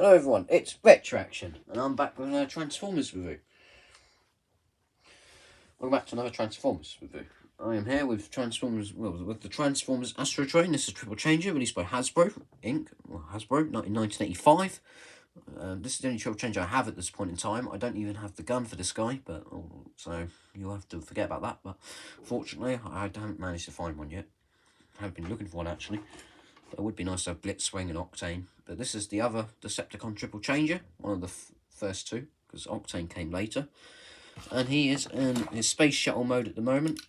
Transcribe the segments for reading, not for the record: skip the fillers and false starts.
Hello everyone, it's Retraction, and I'm back with another Transformers review. Welcome back to another Transformers review. I am here with Transformers, with the Transformers Astrotrain. This is a triple changer released by Hasbro Inc. Or Hasbro, in 1985. This is the only triple changer I have at this point in time. I don't even have the gun for this guy, but so you'll have to forget about that. But fortunately, I haven't managed to find one yet. I have been looking for one actually. It would be nice to have Blitzwing and Octane. But this is the other Decepticon triple changer, one of the first two, because Octane came later. And he is in his space shuttle mode at the moment.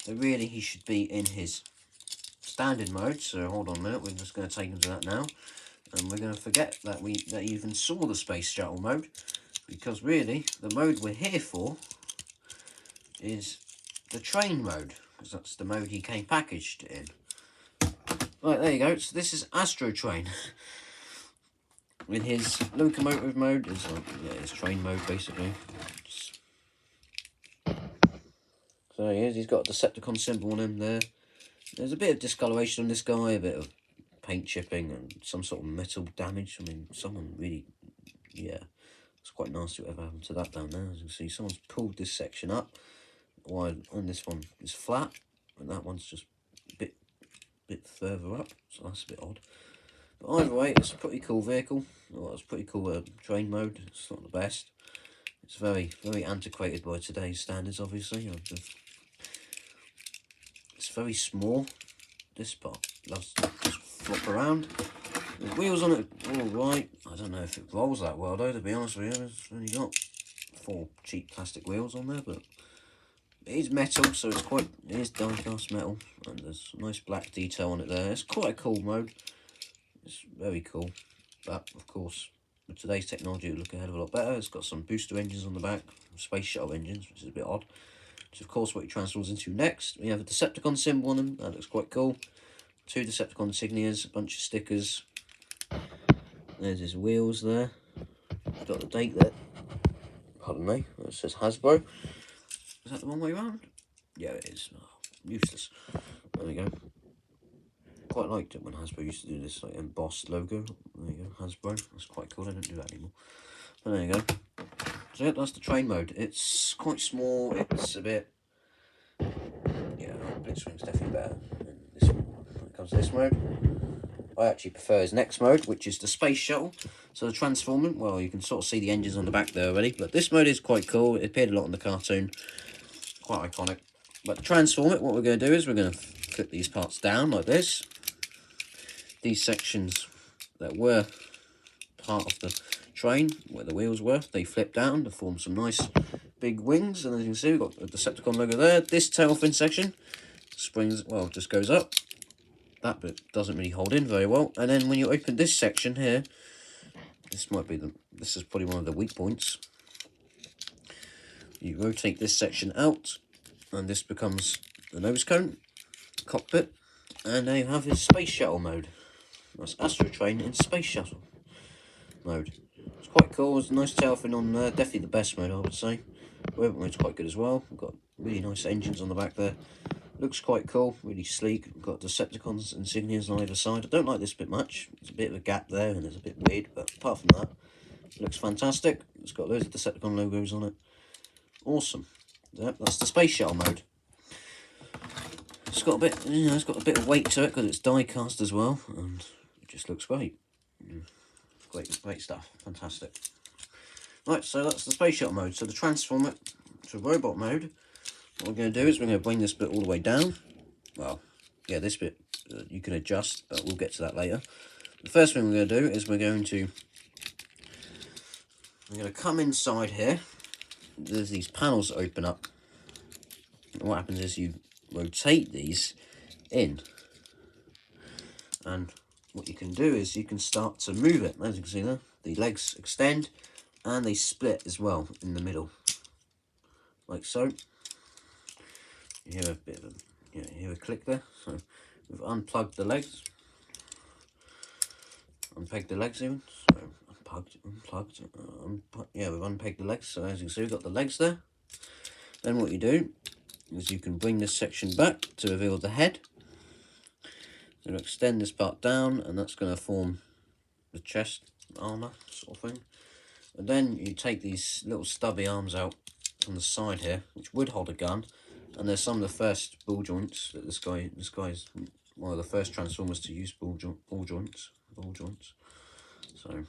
But really, he should be in his standard mode. So hold on a minute, we're just going to take him to that now. And we're going to forget that we even saw the space shuttle mode. Because really, the mode we're here for is the train mode. Because that's the mode he came packaged in. Right, there you go. So this is Astrotrain. In his locomotive mode, is his train mode basically. So he's got a Decepticon symbol on him there. There's a bit of discoloration on this guy, a bit of paint chipping and some sort of metal damage. I mean, someone really, it's quite nasty whatever happened to that down there. As you can see, someone's pulled this section up, while on this one is flat, and that one's just a bit further up, so that's a bit odd. But either way, it's a pretty cool vehicle. Well, it's a pretty cool train mode. It's not the best. It's very, very antiquated by today's standards, obviously. It's very small. This part loves to just flop around. The wheels on it are alright. I don't know if it rolls that well though, to be honest with you. It's only got 4 cheap plastic wheels on there, but it is metal, so it is die-cast metal, and there's a nice black detail on it there. It's quite a cool mode. It's very cool, but of course, with today's technology, it would look a hell of a lot better. It's got some booster engines on the back, space shuttle engines, which is a bit odd. Which is, of course, what he transforms into next. We have a Decepticon symbol on them. That looks quite cool. 2 Decepticon insignias, a bunch of stickers. There's his wheels there. Got the date there. Pardon me. It says Hasbro. Is that the wrong way around? Yeah, it is. Oh, useless. There we go. Quite liked it when Hasbro used to do this like embossed logo. There you go, Hasbro. That's quite cool. They don't do that anymore. But there you go. So yeah, that's the train mode. It's quite small. It's a bit, Blitzwing's definitely better than this one. When it comes to this mode, I actually prefer his next mode, which is the space shuttle. So the transforming, well, you can sort of see the engines on the back there already. But this mode is quite cool. It appeared a lot in the cartoon. Quite iconic. But to transform it, what we're going to do is we're going to flip these parts down like this. These sections that were part of the train, where the wheels were, they flip down to form some nice big wings. And as you can see, we've got the Decepticon logo there. This tail fin section springs, well, just goes up. That bit doesn't really hold in very well. And then when you open this section here, this is probably one of the weak points. You rotate this section out, and this becomes the nose cone, cockpit, and now you have his space shuttle mode. That's Astrotrain in space shuttle mode. It's quite cool. There's a nice tail fin on there. Definitely the best mode, I would say. Web mode's quite good as well. We've got really nice engines on the back there. Looks quite cool, really sleek. We've got Decepticons insignias on either side. I don't like this bit much. There's a bit of a gap there and it's a bit weird, but apart from that, it looks fantastic. It's got loads of Decepticon logos on it. Awesome. Yep, that's the space shuttle mode. It's got a bit, it's got a bit of weight to it because it's die cast as well, and it just looks great. Great stuff. Fantastic. Right, so that's the space shuttle mode. So to transform it to robot mode, what we're going to do is we're going to bring this bit all the way down. Well, yeah, this bit you can adjust, but we'll get to that later. The first thing we're going to do is we're going to come inside here. There's these panels that open up. And what happens is you rotate these in, and what you can do is you can start to move it. As you can see there, the legs extend and they split as well in the middle, like so. You hear a bit of you hear a click there. So we've unplugged the legs, unpegged the legs even. So unplugged. Yeah, we've unpegged the legs. So as you can see, we've got the legs there. Then what you do is you can bring this section back to reveal the head. You're going to extend this part down, and that's going to form the chest armour sort of thing. And then you take these little stubby arms out on the side here, which would hold a gun. And there's some of the first ball joints that this guy's one of the first Transformers to use ball joints. So there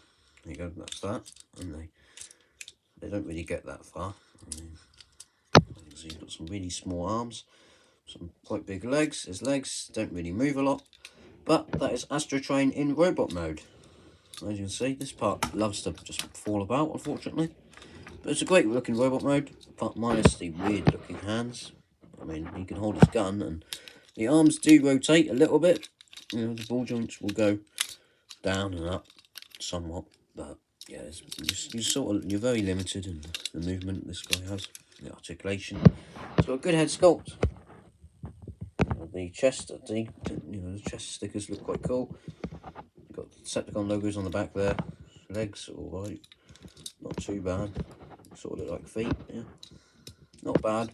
you go, that's that. And they don't really get that far. I mean, you can see you've got some really small arms, some quite big legs. His legs don't really move a lot, but that is Astrotrain in robot mode. As you can see, this part loves to just fall about, unfortunately. But it's a great looking robot mode, but minus the weird looking hands. I mean, he can hold his gun, and the arms do rotate a little bit. You know, the ball joints will go down and up somewhat, but yeah, you're very limited in the movement this guy has, the articulation. It's got a good head sculpt. The chest, the chest stickers look quite cool. Got Decepticon logos on the back there. Legs alright, not too bad. Sort of look like feet, yeah, not bad.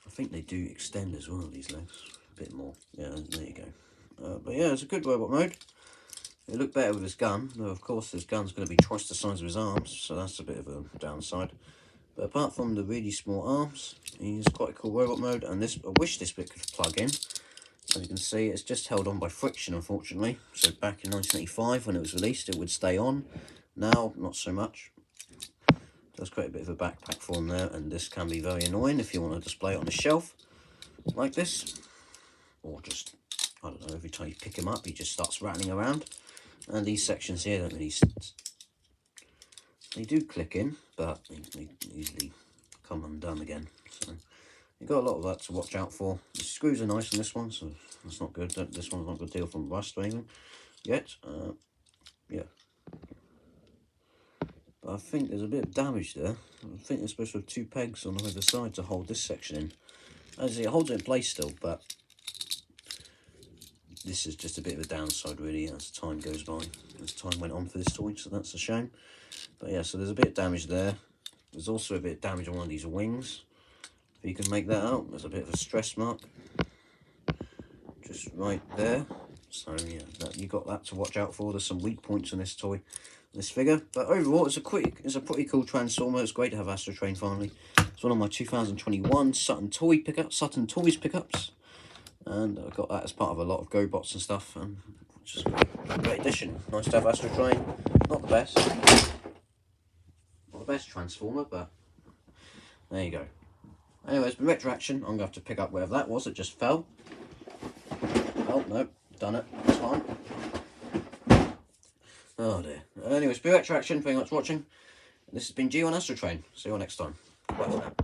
I think they do extend as well, these legs, a bit more. Yeah, there you go. But yeah, it's a good robot mode. It looked better with his gun, though of course his gun's going to be twice the size of his arms, so that's a bit of a downside. But apart from the really small arms, he's quite a cool robot mode, and I wish this bit could plug in. As you can see, it's just held on by friction, unfortunately. So back in 1985, when it was released, it would stay on. Now, not so much. It does create a bit of a backpack for him there, and this can be very annoying if you want to display it on a shelf, like this. Or just, I don't know, every time you pick him up, he just starts rattling around. And these sections here don't really... They do click in, but they easily come undone again. So you've got a lot of that to watch out for. The screws are nice on this one, so that's not good. This one's not a good deal from rust or anything yet. Yeah. But I think there's a bit of damage there. I think there's supposed to have two pegs on either side to hold this section in. As it holds it in place still, but this is just a bit of a downside really as time goes by. As time went on for this toy, so that's a shame. But yeah, so there's a bit of damage there. There's also a bit of damage on one of these wings. If you can make that out, there's a bit of a stress mark. Just right there. So yeah, you got that to watch out for. There's some weak points in this toy, this figure. But overall, it's a pretty cool Transformer. It's great to have Astrotrain finally. It's one of my 2021 Sutton Toys pickups. And I got that as part of a lot of GoBots and stuff. And just a great addition. Nice to have Astrotrain. Not the best. Not the best Transformer, but there you go. Anyways, the retroaction, I'm going to have to pick up wherever that was. It just fell. Oh, no. Done it. It's fine. Oh, dear. Anyways, the retroaction. Thank you much for watching. This has been G1 Astrotrain. See you all next time. Bye for now.